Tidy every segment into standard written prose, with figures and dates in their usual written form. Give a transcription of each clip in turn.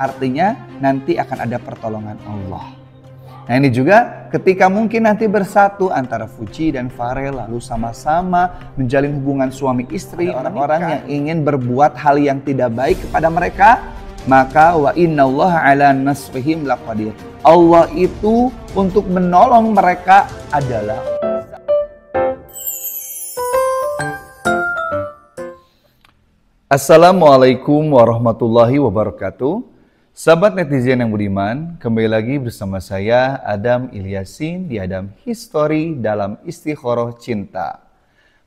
Artinya nanti akan ada pertolongan Allah. Nah ini juga ketika mungkin nanti bersatu antara Fuji dan Farel, lalu sama-sama menjalin hubungan suami istri, orang-orang yang ingin berbuat hal yang tidak baik kepada mereka, maka wa innallaha ala nasrihim laqadir. Allah itu untuk menolong mereka adalah. Assalamualaikum warahmatullahi wabarakatuh. Sahabat netizen yang budiman, kembali lagi bersama saya Adam Ilyasin di Adam History dalam Istikharah Cinta.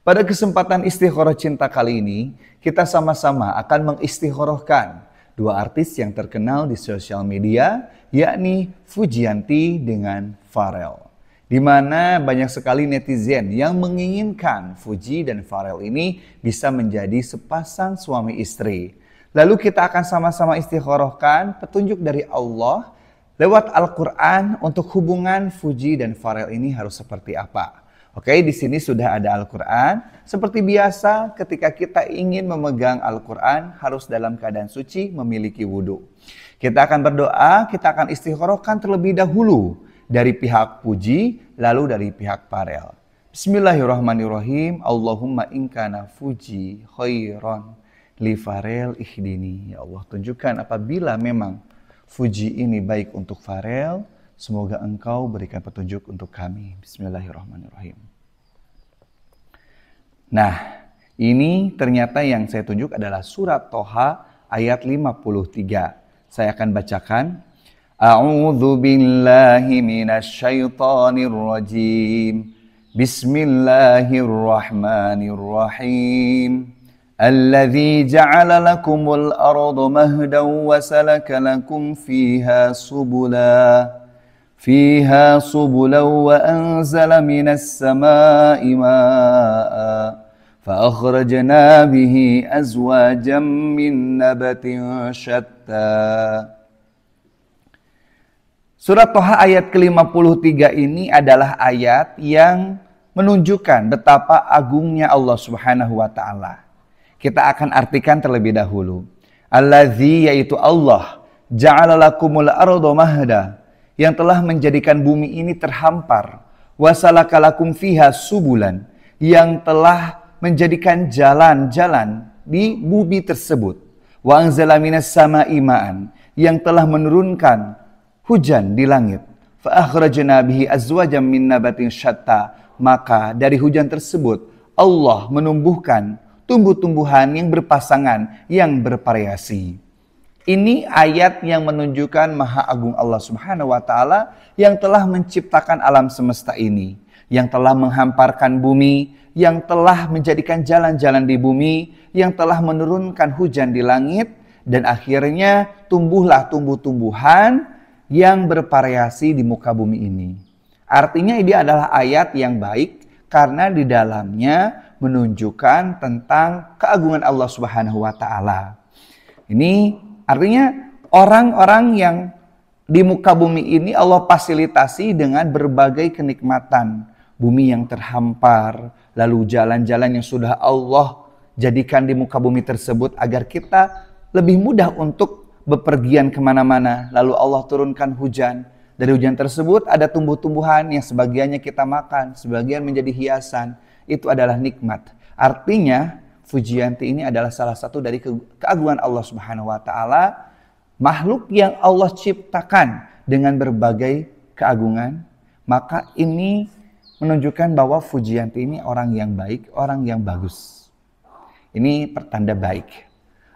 Pada kesempatan Istikharah Cinta kali ini, kita sama-sama akan mengistikharahkan dua artis yang terkenal di sosial media, yakni Fujianti dengan Farel. Di mana banyak sekali netizen yang menginginkan Fuji dan Farel ini bisa menjadi sepasang suami istri. Lalu kita akan sama-sama istikharahkan petunjuk dari Allah lewat Al-Quran untuk hubungan Fuji dan Farel ini harus seperti apa. Oke, di sini sudah ada Al-Quran. Seperti biasa ketika kita ingin memegang Al-Quran harus dalam keadaan suci, memiliki wudhu. Kita akan berdoa, kita akan istikharahkan terlebih dahulu dari pihak Fuji lalu dari pihak Farel. Bismillahirrahmanirrahim. Allahumma inkana Fuji khairan li Farel ihdini. Ya Allah, tunjukkan apabila memang Fuji ini baik untuk Farel, semoga Engkau berikan petunjuk untuk kami. Bismillahirrahmanirrahim. Nah, ini ternyata yang saya tunjuk adalah surat Toha ayat 53. Saya akan bacakan. A'udzu billahi minasyaitonir rajim. Bismillahirrahmanirrahim. الذي جعل لكم الأرض مهدا وسلك لكم فيها سبلا وأنزل من السماء ماء فأخرجنا به أزواجا من نبات شتى. Surat Toha ayat ke-53 ini adalah ayat yang menunjukkan betapa agungnya Allah Subhanahu wa Ta'ala. Kita akan artikan terlebih dahulu. Allazi, yaitu Allah, ja'ala lakumul arda mahda, yang telah menjadikan bumi ini terhampar. Wasalaka lakum fiha subulan, yang telah menjadikan jalan-jalan di bumi tersebut. Wa anzala minas sama'i ma'an, yang telah menurunkan hujan di langit. Fa akhrajna bihi azwajam min nabatin syatta, maka dari hujan tersebut Allah menumbuhkan tumbuh-tumbuhan yang berpasangan, yang bervariasi. Ini ayat yang menunjukkan Maha Agung Allah Subhanahu wa Ta'ala yang telah menciptakan alam semesta ini, yang telah menghamparkan bumi, yang telah menjadikan jalan-jalan di bumi, yang telah menurunkan hujan di langit, dan akhirnya tumbuhlah tumbuh-tumbuhan yang bervariasi di muka bumi ini. Artinya ini adalah ayat yang baik karena di dalamnya menunjukkan tentang keagungan Allah Subhanahu wa Ta'ala. Ini artinya orang-orang yang di muka bumi ini Allah fasilitasi dengan berbagai kenikmatan. Bumi yang terhampar, lalu jalan-jalan yang sudah Allah jadikan di muka bumi tersebut agar kita lebih mudah untuk bepergian kemana-mana. Lalu Allah turunkan hujan. Dari hujan tersebut ada tumbuh-tumbuhan yang sebagiannya kita makan, sebagian menjadi hiasan. Itu adalah nikmat. Artinya Fujianti ini adalah salah satu dari keagungan Allah Subhanahu wa Ta'ala, makhluk yang Allah ciptakan dengan berbagai keagungan. Maka ini menunjukkan bahwa Fujianti ini orang yang baik, orang yang bagus. Ini pertanda baik.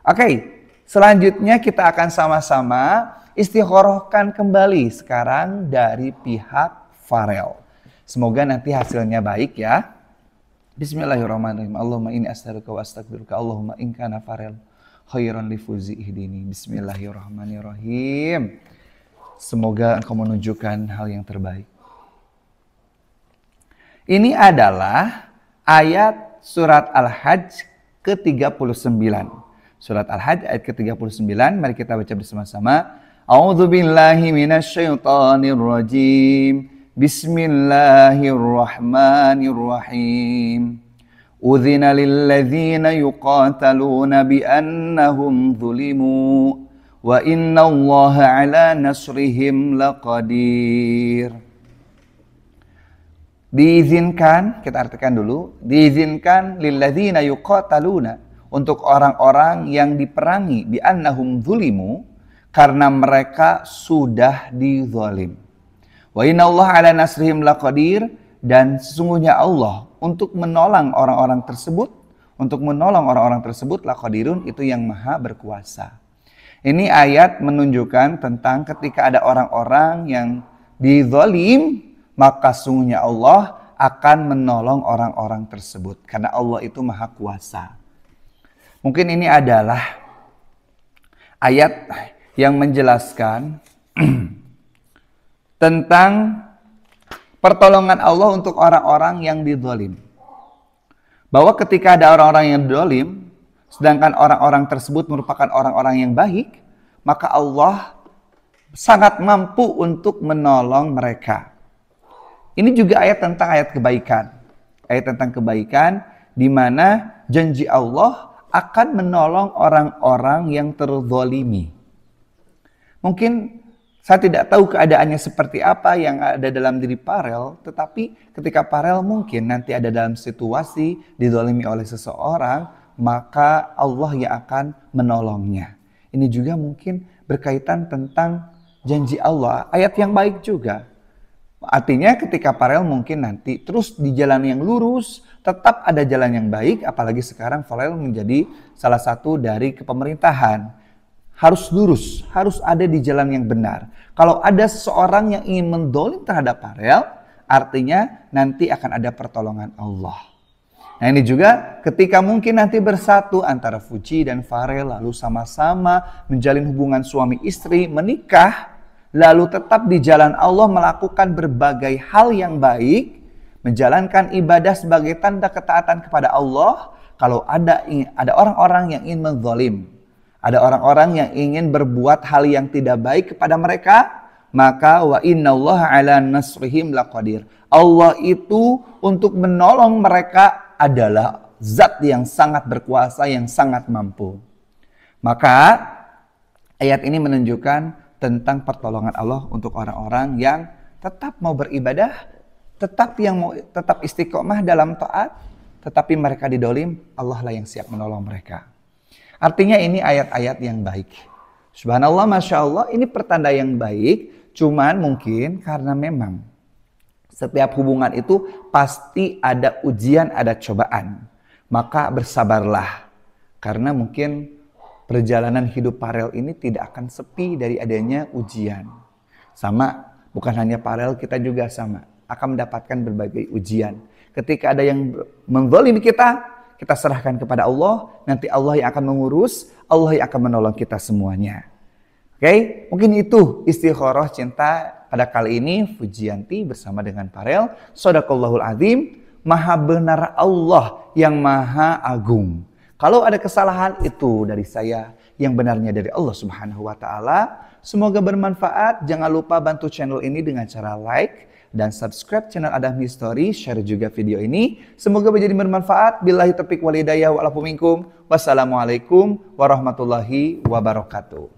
Oke, selanjutnya kita akan sama-sama istikharahkan kembali sekarang dari pihak Farel. Semoga nanti hasilnya baik ya. Bismillahirrahmanirrahim. Allahumma inni as'aluka wa astaghfiruka. Allahumma in kana Farel khairan li Fuzi ihdini. Bismillahirrahmanirrahim. Semoga Engkau menunjukkan hal yang terbaik. Ini adalah ayat surat Al-Hajj ke-39. Surat Al-Hajj ayat ke-39. Mari kita baca bersama-sama. A'udzu billahi minasyaitonir rajim. Bismillahirrahmanirrahim. Udzina lilladzina yuqataluna biannahum zulimu wa innallaha ala nasrihim laqadir. Diizinkan, kita artikan dulu, diizinkan lilladzina yuqataluna, untuk orang-orang yang diperangi, bi annahum zulimu, karena mereka sudah dizalim. Wa innallaha ala nasrihim laqadir, dan sesungguhnya Allah untuk menolong orang-orang tersebut, laqadirun, itu yang maha berkuasa. Ini ayat menunjukkan tentang ketika ada orang-orang yang dizalim, maka sungguhnya Allah akan menolong orang-orang tersebut. Karena Allah itu maha kuasa. Mungkin ini adalah ayat yang menjelaskan tentang pertolongan Allah untuk orang-orang yang dizalim. Bahwa ketika ada orang-orang yang dizalim, sedangkan orang-orang tersebut merupakan orang-orang yang baik, maka Allah sangat mampu untuk menolong mereka. Ini juga ayat tentang ayat kebaikan. Ayat tentang kebaikan di mana janji Allah akan menolong orang-orang yang terzalimi. Mungkin saya tidak tahu keadaannya seperti apa yang ada dalam diri Farel, tetapi ketika Farel mungkin nanti ada dalam situasi dizalimi oleh seseorang, maka Allah yang akan menolongnya. Ini juga mungkin berkaitan tentang janji Allah, ayat yang baik juga. Artinya ketika Farel mungkin nanti terus di jalan yang lurus, tetap ada jalan yang baik, apalagi sekarang Farel menjadi salah satu dari kepemerintahan. Harus lurus, harus ada di jalan yang benar. Kalau ada seseorang yang ingin mendolim terhadap Farel, artinya nanti akan ada pertolongan Allah. Nah ini juga ketika mungkin nanti bersatu antara Fuji dan Farel, lalu sama-sama menjalin hubungan suami istri, menikah, lalu tetap di jalan Allah melakukan berbagai hal yang baik, menjalankan ibadah sebagai tanda ketaatan kepada Allah. Kalau ada orang-orang yang ingin menzalim, ada orang-orang yang ingin berbuat hal yang tidak baik kepada mereka, maka wa innallaha ala nasrihim laqadir. Allah itu untuk menolong mereka adalah zat yang sangat berkuasa, yang sangat mampu. Maka ayat ini menunjukkan tentang pertolongan Allah untuk orang-orang yang tetap mau beribadah, tetap istiqomah dalam taat, tetapi mereka didolim, Allah lah yang siap menolong mereka. Artinya ini ayat-ayat yang baik. Subhanallah, Masya Allah, ini pertanda yang baik, cuman mungkin karena memang setiap hubungan itu pasti ada ujian, ada cobaan. Maka bersabarlah, karena mungkin perjalanan hidup Farel ini tidak akan sepi dari adanya ujian. Sama, bukan hanya Farel, kita juga sama. Akan mendapatkan berbagai ujian. Ketika ada yang menzalimi kita serahkan kepada Allah. Nanti Allah yang akan mengurus, Allah yang akan menolong kita semuanya. Oke, mungkin itu istikharah cinta pada kali ini. Fujianti bersama dengan Farel. Shadaqallahul azim. Maha benar Allah yang maha agung. Kalau ada kesalahan itu dari saya, yang benarnya dari Allah Subhanahu wa taala. Semoga bermanfaat. Jangan lupa bantu channel ini dengan cara like dan subscribe channel Adam History, share juga video ini. Semoga menjadi bermanfaat. Billahi taufiq wal hidayah wal afu minkum. Wassalamualaikum warahmatullahi wabarakatuh.